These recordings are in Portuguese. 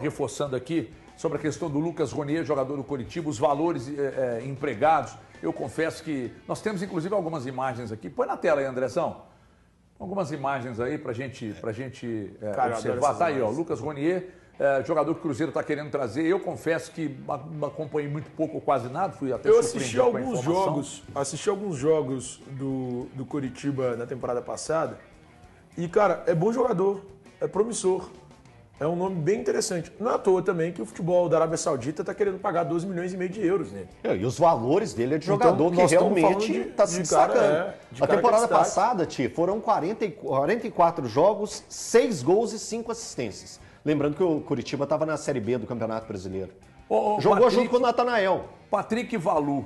reforçando aqui sobre a questão do Lucas Ronier, jogador do Coritiba, os valores empregados. Eu confesso que nós temos inclusive algumas imagens aqui. Põe na tela aí, Andrezão. Algumas imagens aí pra gente observar. Tá aí, ó, Lucas Ronier, jogador que o Cruzeiro está querendo trazer. Eu confesso que acompanhei muito pouco ou quase nada, fui até surpreendido com a informação. Assisti alguns jogos do Coritiba na temporada passada e, cara, é bom jogador, é promissor. É um nome bem interessante. Não é à toa também que o futebol da Arábia Saudita está querendo pagar 12,5 milhões de euros nele. E os valores dele é de jogador que realmente está se destacando. A temporada passada, Ti, foram 44 jogos, 6 gols e 5 assistências. Lembrando que o Coritiba estava na Série B do Campeonato Brasileiro. Jogou junto com o Natanael. Patrick Valu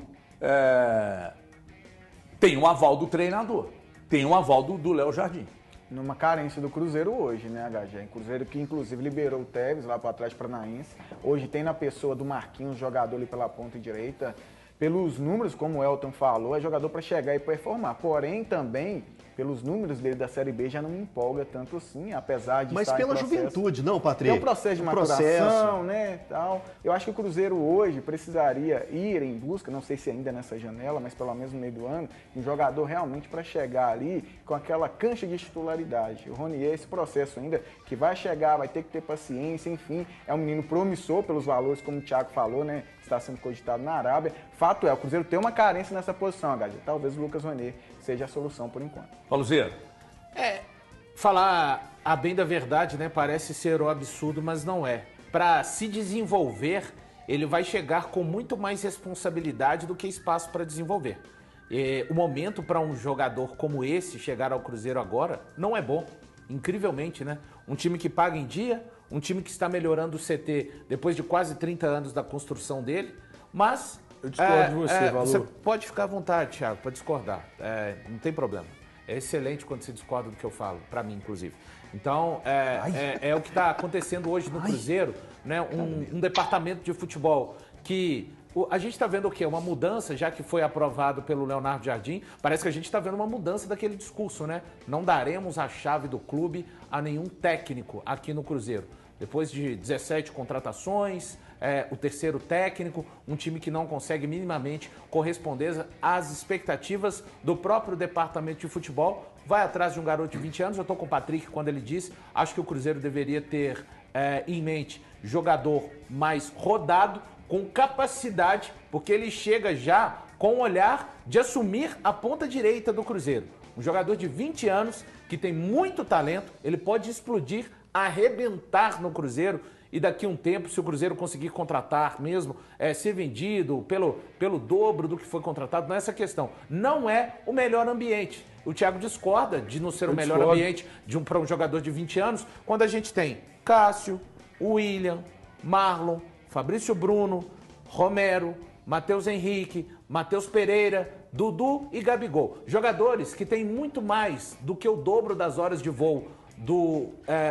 tem um aval do treinador, tem um aval do Léo Jardim. Numa carência do Cruzeiro hoje, né, HG? Cruzeiro que inclusive liberou o Tevez lá para o Atlético Paranaense. Hoje tem na pessoa do Marquinhos, jogador ali pela ponta direita. Pelos números, como o Elton falou, é jogador para chegar e performar. Porém, também, pelos números dele da Série B, já não me empolga tanto assim, apesar de Mas estar pela juventude, não, Patrick? Tem um processo de maturação, né, tal. Eu acho que o Cruzeiro hoje precisaria ir em busca, não sei se ainda nessa janela, mas pelo menos no meio do ano, um jogador realmente para chegar ali com aquela cancha de titularidade. O Ronier, esse processo ainda, que vai chegar, vai ter que ter paciência, enfim, é um menino promissor pelos valores, como o Thiago falou, né, está sendo cogitado na Arábia. Fato é, o Cruzeiro tem uma carência nessa posição, HG. Talvez o Lucas Ronier seja a solução por enquanto. Paulo Zero. Falar a bem da verdade, né? Parece ser um absurdo, mas não é. Para se desenvolver, ele vai chegar com muito mais responsabilidade do que espaço para desenvolver. O momento para um jogador como esse chegar ao Cruzeiro agora não é bom. Incrivelmente, né? Um time que paga em dia, um time que está melhorando o CT depois de quase 30 anos da construção dele, mas... Eu discordo de você, Valu. Você pode ficar à vontade, Thiago, para discordar. Não tem problema. É excelente quando você discorda do que eu falo, para mim, inclusive. Então, é o que está acontecendo hoje no Cruzeiro, né? Um departamento de futebol que... A gente está vendo o quê? Uma mudança, já que foi aprovado pelo Leonardo Jardim, parece que a gente está vendo uma mudança daquele discurso, né? Não daremos a chave do clube a nenhum técnico aqui no Cruzeiro. Depois de 17 contratações, o terceiro técnico, um time que não consegue minimamente corresponder às expectativas do próprio departamento de futebol, vai atrás de um garoto de 20 anos. Eu estou com o Patrick quando ele disse, acho que o Cruzeiro deveria ter em mente jogador mais rodado, com capacidade, porque ele chega já com o olhar de assumir a ponta direita do Cruzeiro. Um jogador de 20 anos que tem muito talento, ele pode explodir, arrebentar no Cruzeiro e daqui a um tempo, se o Cruzeiro conseguir contratar mesmo, ser vendido pelo dobro do que foi contratado, não é essa questão. Não é o melhor ambiente. O Thiago discorda de não ser o melhor ambiente para um jogador de 20 anos, quando a gente tem Cássio, William, Marlon, Fabrício Bruno, Romero, Matheus Henrique, Matheus Pereira, Dudu e Gabigol. Jogadores que têm muito mais do que o dobro das horas de voo do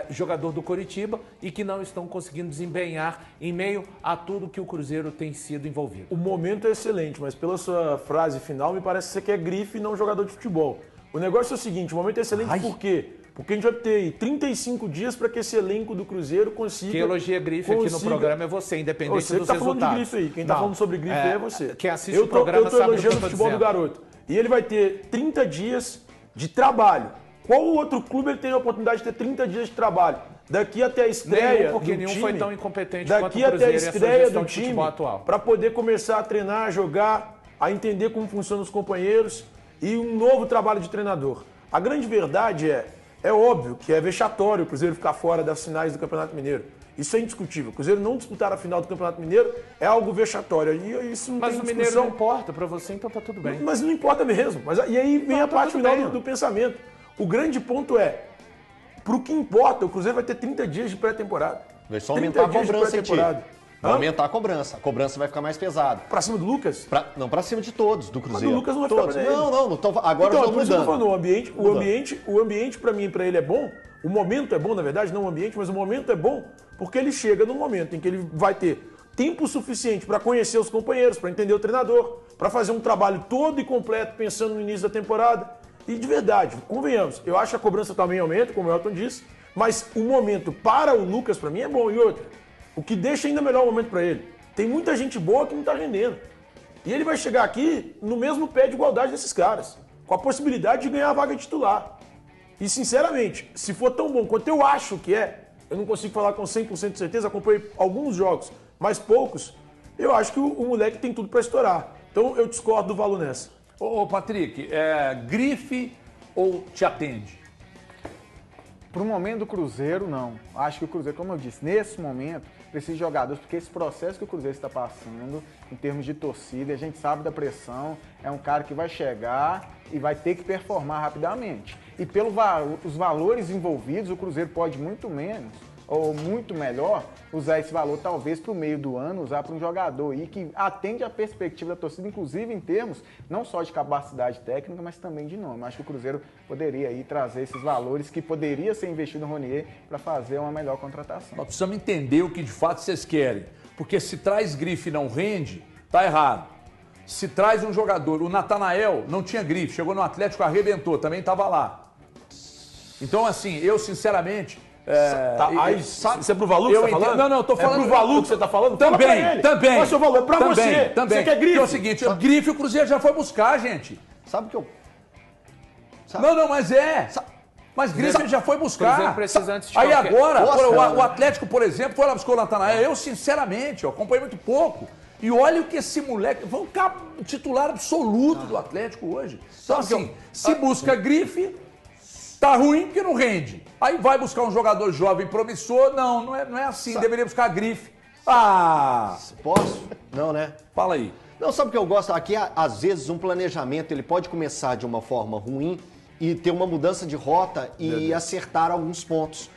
jogador do Coritiba e que não estão conseguindo desempenhar em meio a tudo que o Cruzeiro tem sido envolvido. O momento é excelente, mas pela sua frase final, me parece que você quer grife e não jogador de futebol. O negócio é o seguinte, o momento é excelente por quê? Porque a gente vai ter 35 dias para que esse elenco do Cruzeiro consiga... Quem elogia grife aqui no programa é você, independente dos resultados. Você está falando de grife aí. Quem está falando sobre grife é você. Quem assiste o programa sabe o que eu estou elogiando o futebol do garoto. E ele vai ter 30 dias de trabalho. Qual outro clube ele tem a oportunidade de ter 30 dias de trabalho? Daqui até a estreia porque do nenhum time, foi tão incompetente quanto o daqui até a estreia do time, atual. para poder começar a treinar, a jogar, a entender como funcionam os companheiros e um novo trabalho de treinador. A grande verdade é óbvio que é vexatório o Cruzeiro ficar fora das finais do Campeonato Mineiro. Isso é indiscutível. O Cruzeiro não disputar a final do Campeonato Mineiro é algo vexatório. E isso não mas tem o discussão. Mineiro não importa para você, então tá tudo bem. Mas não importa mesmo. E aí vem a parte final do pensamento. O grande ponto pro que importa, o Cruzeiro vai ter 30 dias de pré-temporada. Vai só aumentar a cobrança, vai aumentar a cobrança. A cobrança vai ficar mais pesada. Pra cima do Lucas? Não, pra cima de todos, do Cruzeiro. Mas o Lucas não vai ficar pra ele. Não. Agora então, eu tô mudando. Falando, o ambiente pra mim e pra ele é bom. O momento é bom, na verdade, não o ambiente, mas o momento é bom porque ele chega no momento em que ele vai ter tempo suficiente para conhecer os companheiros, para entender o treinador, para fazer um trabalho todo e completo pensando no início da temporada. E de verdade, convenhamos, eu acho que a cobrança também aumenta, como o Elton disse, mas o momento para o Lucas, para mim, é bom. E outra, O que deixa ainda melhor o momento para ele. Tem muita gente boa que não está rendendo. E ele vai chegar aqui no mesmo pé de igualdade desses caras, com a possibilidade de ganhar a vaga de titular. E, sinceramente, se for tão bom quanto eu acho que é, eu não consigo falar com 100% de certeza, acompanhei alguns jogos, mas poucos, eu acho que o moleque tem tudo para estourar. Então, eu discordo do Valu nessa. Ô, Patrick, grife ou te atende? Para o momento do Cruzeiro, não. Acho que o Cruzeiro, como eu disse, nesse momento, precisa de jogadores, porque esse processo que o Cruzeiro está passando, em termos de torcida, a gente sabe da pressão, é um cara que vai chegar e vai ter que performar rapidamente. E pelos valores envolvidos, o Cruzeiro pode muito menos, ou muito melhor, usar esse valor talvez para o meio do ano, usar para um jogador aí que atende a perspectiva da torcida, inclusive em termos não só de capacidade técnica, mas também de nome. Acho que o Cruzeiro poderia aí trazer esses valores que poderia ser investido no Ronier para fazer uma melhor contratação. Nós precisamos entender o que de fato vocês querem, porque se traz grife e não rende, tá errado. Se traz um jogador, o Natanael não tinha grife, chegou no Atlético, arrebentou, também estava lá. Então, assim, eu sinceramente... Isso é pro Valu que você tá falando? Não, eu tô falando... É pro Valu que você tá falando? Também. Mas, seu Valu, é pra você. Também. Você quer grife? É o seguinte, o grife o Cruzeiro já foi buscar, gente. Sabe que eu... Não, mas Mas grife ele já foi buscar. Cruzeiro precisa antes de Aí qualquer... agora, o Atlético, por exemplo, foi lá buscar o Natanael. Eu, sinceramente, eu acompanhei muito pouco. E olha o que esse moleque... Foi um titular absoluto do Atlético hoje. Então, assim, se busca grife... Tá ruim porque não rende. Aí vai buscar um jogador jovem promissor. Não é assim. Deveria buscar grife. Posso? Não, né? Fala aí. Não, sabe o que eu gosto? Aqui, às vezes, um planejamento ele pode começar de uma forma ruim e ter uma mudança de rota e acertar alguns pontos.